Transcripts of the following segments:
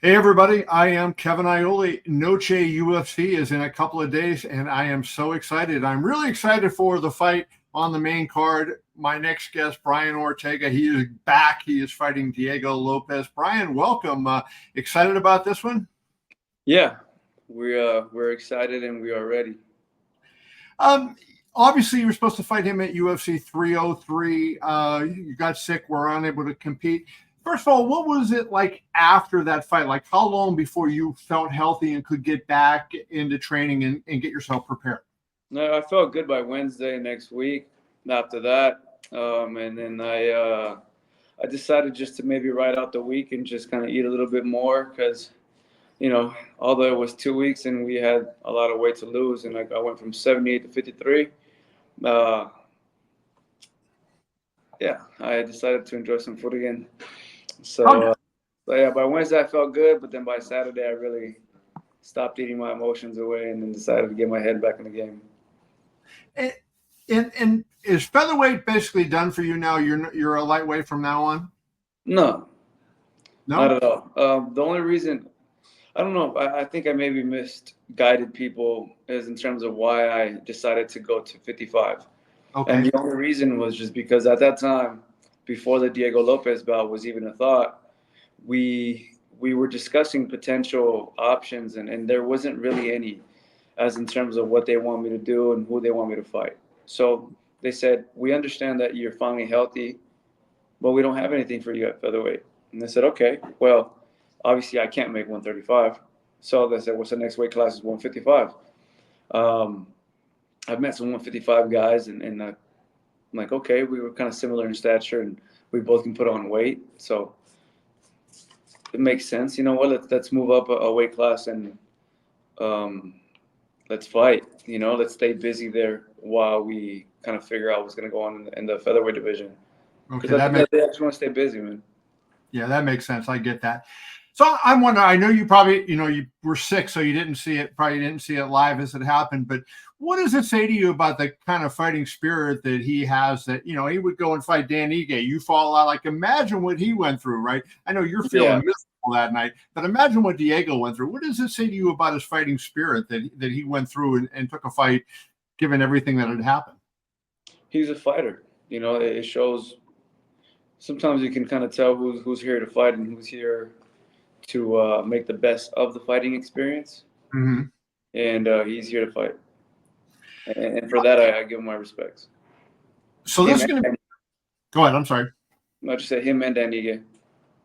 Hey everybody, I am Kevin Iole. Noche UFC is in a couple of days, and I am so excited. I'm really excited for the fight on the main card. My next guest, Brian Ortega, he is back. He is fighting Diego Lopes. Brian, welcome. Excited about this one? Yeah, we're excited and we are ready. Um, Obviously, you were supposed to fight him at UFC 303. You got sick, were unable to compete. First of all, what was it like after that fight? Like, how long before you felt healthy and could get back into training and get yourself prepared? No, I felt good by Wednesday next week. After that, and then I decided just to maybe ride out the week and just kind of eat a little bit more because although it was 2 weeks and we had a lot of weight to lose, and I went from 78 to 53. Uh, yeah, I decided to enjoy some food again. Oh, So, yeah, by Wednesday I felt good, but then by Saturday I really stopped eating my emotions away and then decided to get my head back in the game. yeah. And is featherweight basically done for you now? You're a lightweight from now on? No, not No. at all. The only reason I don't know, I think I maybe misguided people is in terms of why I decided to go to 55. And Okay. the only reason was just because at that time, before the Diego Lopes bout was even a thought, we were discussing potential options, and there wasn't really any as in terms of what they want me to do and who they want me to fight. So they said, we understand that you're finally healthy, but we don't have anything for you at featherweight. And they said, okay, well, obviously I can't make 135. So they said, what's the next weight class is 155. Um, I've met some 155 guys, and I'm like, okay, we were kind of similar in stature, and we both can put on weight. So it makes sense. You know what? Let's move up a weight class and um, let's fight. Let's stay busy there while we kind of figure out what's going to go on in the featherweight division. Okay. Because at the That end of makes the day, I just want to stay busy, man. Yeah, that makes sense. I get that. So I'm wondering, I know you probably, you were sick, so you didn't see it, probably didn't see it live as it happened, but what does it say to you about the kind of fighting spirit that he has that, he would go and fight Dan Ige. You fall out, like imagine what he went through, right? I know you're feeling Yeah, miserable that night, but imagine what Diego went through. What does it say to you about his fighting spirit that he went through and took a fight given everything that had happened? he's a fighter. It shows. Sometimes you can kind of tell who's here to fight and who's here to make the best of the fighting experience. Mm-hmm. And he's here to fight, and for that I give him my respects. So this Him is going to and go ahead. I'm sorry. I just say him and Danige.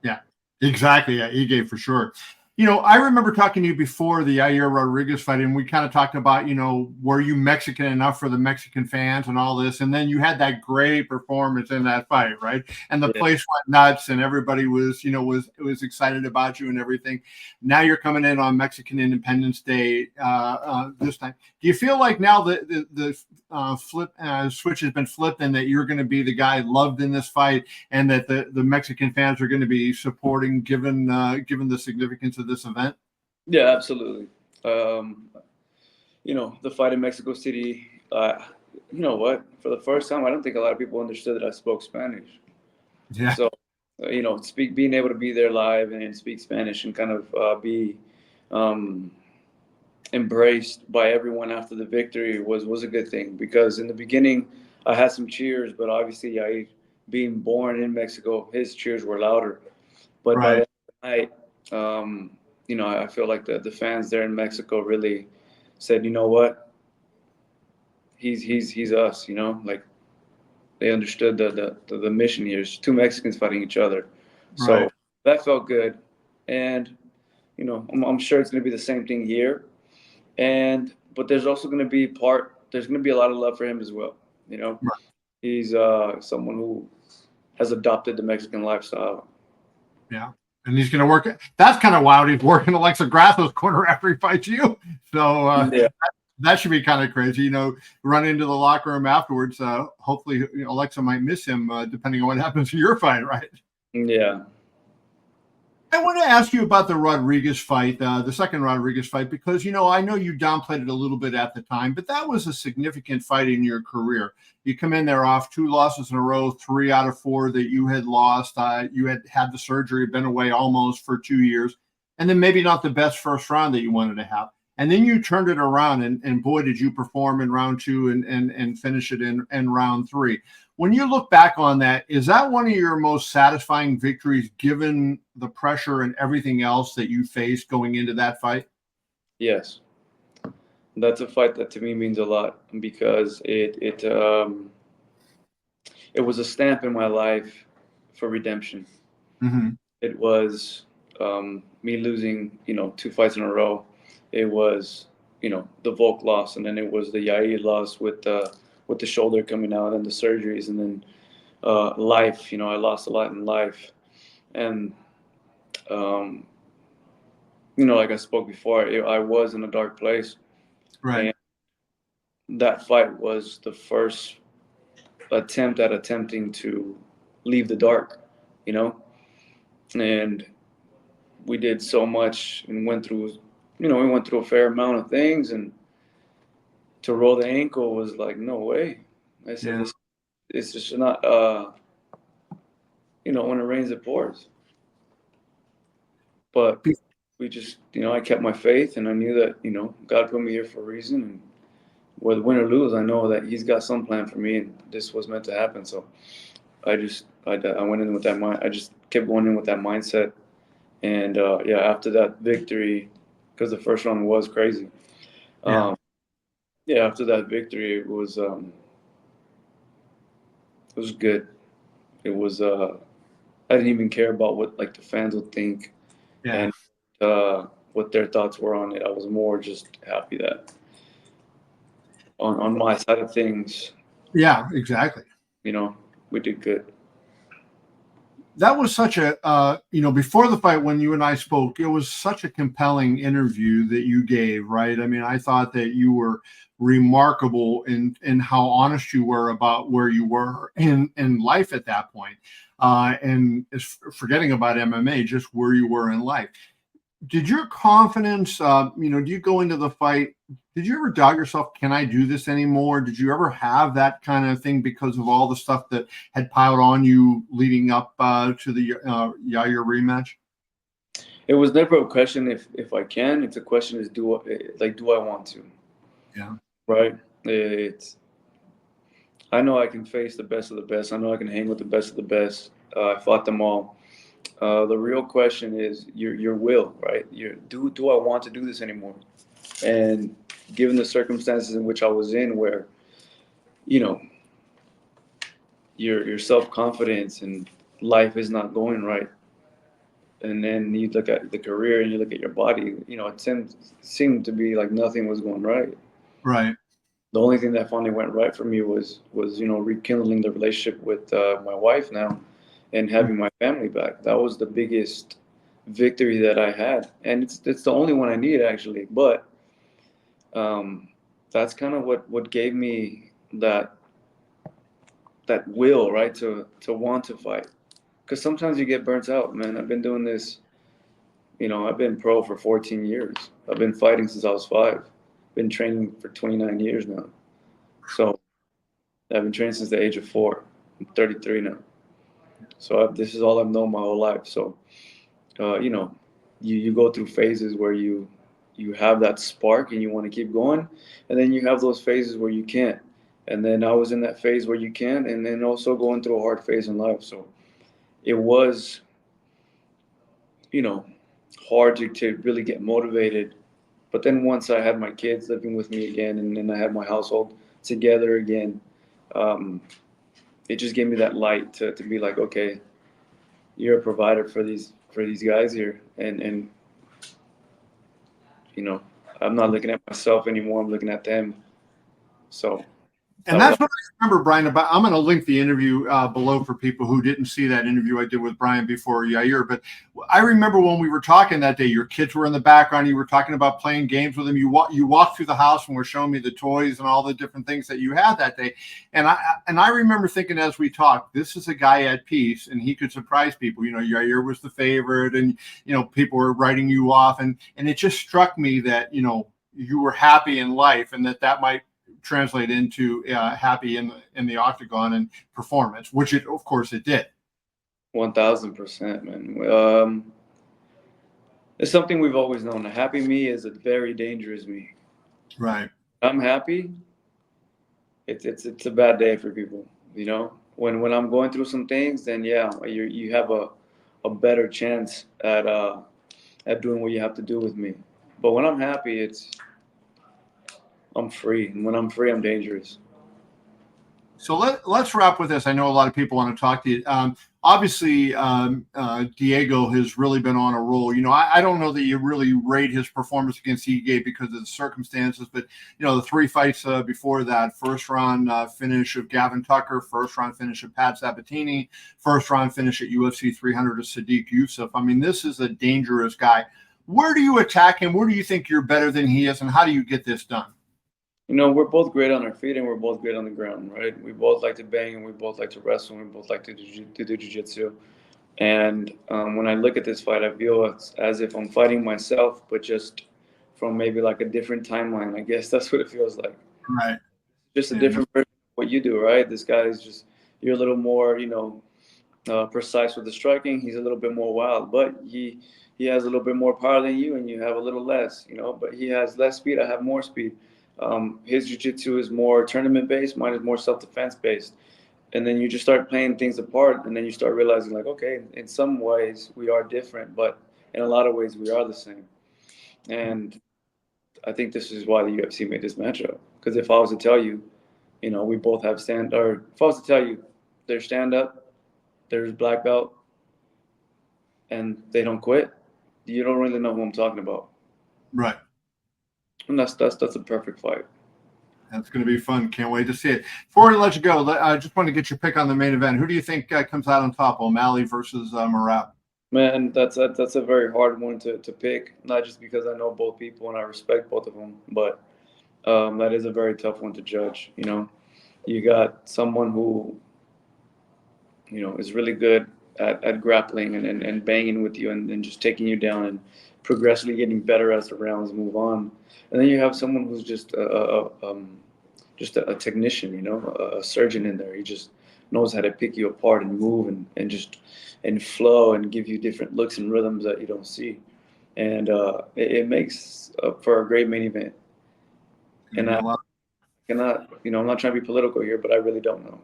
Yeah, exactly. Yeah, Ige for sure. I remember talking to you before the Yair Rodriguez fight, and we kind of talked about, were you Mexican enough for the Mexican fans and all this? And then you had that great performance in that fight, right? And the Yeah. place went nuts, and everybody was excited about you and everything. Now you're coming in on Mexican Independence Day this time. Do you feel like now the flip switch has been flipped, and that you're going to be the guy loved in this fight, and that the Mexican fans are going to be supporting, given the significance of this event? Yeah, absolutely. Um, the fight in Mexico City. You know what? For the first time, I don't think a lot of people understood that I spoke Spanish. Yeah, So, being able to be there live and speak Spanish and kind of be um, embraced by everyone after the victory was a good thing because in the beginning I had some cheers, but obviously I being born in Mexico, his cheers were louder. But by the right. end of the night, um, I feel like the fans there in Mexico really said, you know what, he's us, like they understood the mission here. It's two Mexicans fighting each other, so Right. that felt good, and I'm sure it's going to be the same thing here. But there's also going to be there's going to be a lot of love for him as well. You know, Right. he's someone who has adopted the Mexican lifestyle. Yeah. And he's going to work. That's kind of wild. He's working Alexa Grasso's corner after he fights you. So Yeah, that should be kind of crazy. Run into the locker room afterwards. Hopefully, Alexa might miss him, depending on what happens to your fight, right? yeah, I want to ask you about the Rodriguez fight, the second Rodriguez fight, because I know you downplayed it a little bit at the time, but that was a significant fight in your career. You come in there off 2 losses in a row, 3 out of 4 that you had lost. You had the surgery, been away almost for 2 years. and then maybe not the best first round that you wanted to have. And then you turned it around, and boy, did you perform in round 2 and finish it in round 3. When you look back on that, is that one of your most satisfying victories given the pressure and everything else that you faced going into that fight? Yes. That's a fight that to me means a lot because it was a stamp in my life for redemption. Mm-hmm. It was me losing, 2 fights in a row. It was, the Volk loss, and then it was the Yair loss with the shoulder coming out and the surgeries, and then life. I lost a lot in life, and like I spoke before, I was in a dark place, Right. and that fight was the first attempt at attempting to leave the dark, and we did so much and went through, we went through a fair amount of things, and to roll the ankle was like, no way. I said, Yeah. it's just not, when it rains, it pours. But we just, I kept my faith, and I knew that, God put me here for a reason. And whether win or lose, I know that He's got some plan for me, and this was meant to happen. So I went in with that mind. I just kept going in with that mindset. And after that victory, because the first round was crazy. After that victory, it was good. It was I didn't even care about what like the fans would think, Yeah. and what their thoughts were on it. I was more just happy that on my side of things, Yeah, exactly. we did good. That was such a before the fight, when you and I spoke, it was such a compelling interview that you gave, right? I mean, I thought that you were remarkable in how honest you were about where you were in life at that point, and forgetting about MMA, just where you were in life. Did your confidence, do you go into the fight? Did you ever doubt yourself? Can I do this anymore? Did you ever have that kind of thing because of all the stuff that had piled on you leading up to the Yair rematch? It was never a question if I can. It's a question is do I want to? Yeah. Right. I know I can face the best of the best. I know I can hang with the best of the best. I fought them all. The real question is your will, right? Do I want to do this anymore? And given the circumstances in which I was in, where you know your self confidence and life is not going right, and then you look at the career and you look at your body, it seemed to be like nothing was going right. Right. The only thing that finally went right for me was rekindling the relationship with my wife now, and having my family back. That was the biggest victory that I had, and it's the only one I need actually. But that's kind of what gave me that will, right, to want to fight. Because sometimes you get burnt out, man. I've been doing this. I've been pro for 14 years. I've been fighting since I was 5. Been training for 29 years now. So I've been training since the age of 4. I'm 33 now. So this is all I've known my whole life. So, you go through phases where you have that spark and you want to keep going, and then you have those phases where you can't. And then I was in that phase where you can, and then also going through a hard phase in life. So it was, hard to really get motivated. But then once I had my kids living with me again, and then I had my household together again, um, it just gave me that light to be like, okay, you're a provider for these guys here, and I'm not looking at myself anymore. I'm looking at them. So And that's what I remember, Brian. About I'm going to link the interview below for people who didn't see that interview I did with Brian before Yair. But I remember when we were talking that day, your kids were in the background. You were talking about playing games with them. You walked through the house and were showing me the toys and all the different things that you had that day. And I remember thinking as we talked, this is a guy at peace, and he could surprise people. Yair was the favorite, and people were writing you off, and it just struck me that you were happy in life, and that might translate into happy in the octagon and performance, which it of course it did. 1000%, man. It's something we've always known. A happy me is a very dangerous me. Right. I'm happy. It's a bad day for people. You know, when I'm going through some things, then yeah, you have a better chance at doing what you have to do with me. But when I'm happy, I'm free. And when I'm free, I'm dangerous. So let's wrap with this. I know a lot of people want to talk to you. Obviously, Diego has really been on a roll. You know, I don't know that you really rate his performance against Ige because of the circumstances, but, you know, the 3 fights before that, first round finish of Gavin Tucker, first round finish of Pat Sabatini, first round finish at UFC 300 of Sadiq Youssef. I mean, this is a dangerous guy. Where do you attack him? Where do you think you're better than he is? And how do you get this done? You know, we're both great on our feet and we're both great on the ground, right? We both like to bang and we both like to wrestle and we both like to do jiu-jitsu. And when I look at this fight, I feel as if I'm fighting myself, but just from maybe like a different timeline. I guess that's what it feels like. Right. Just a Yeah. different version of what you do, right? This guy is just, you're a little more, precise with the striking. He's a little bit more wild, but he has a little bit more power than you and you have a little less, but he has less speed. I have more speed. His jiu-jitsu is more tournament-based. Mine is more self-defense-based. And then you just start playing things apart, and then you start realizing, like, okay, in some ways we are different, but in a lot of ways we are the same. And I think this is why the UFC made this matchup. Because if I was to tell you, we both have or if I was to tell you there's stand-up, there's black belt, and they don't quit, you don't really know who I'm talking about. Right. And that's a perfect fight. That's going to be fun. Can't wait to see it. Before we let you go, I just want to get your pick on the main event. Who do you think comes out on top? O'Malley versus Murat? Man, that's a very hard one to pick. Not just because I know both people and I respect both of them, but that is a very tough one to judge. You got someone who is really good at grappling and banging with you and just taking you down and progressively getting better as the rounds move on. And then you have someone who's just a technician, a surgeon in there. He just knows how to pick you apart and move and flow and give you different looks and rhythms that you don't see. And it makes for a great main event. And I cannot, I'm not trying to be political here, but I really don't know.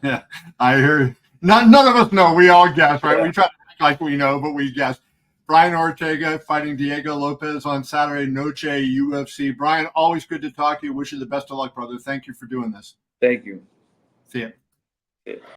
Yeah, I hear you. None of us know. We all guess, right? Yeah. We try to act like we know, but we guess. Brian Ortega fighting Diego Lopes on Saturday, Noche UFC. Brian, always good to talk to you. Wish you the best of luck, brother. Thank you for doing this. Thank you. See ya. Yeah.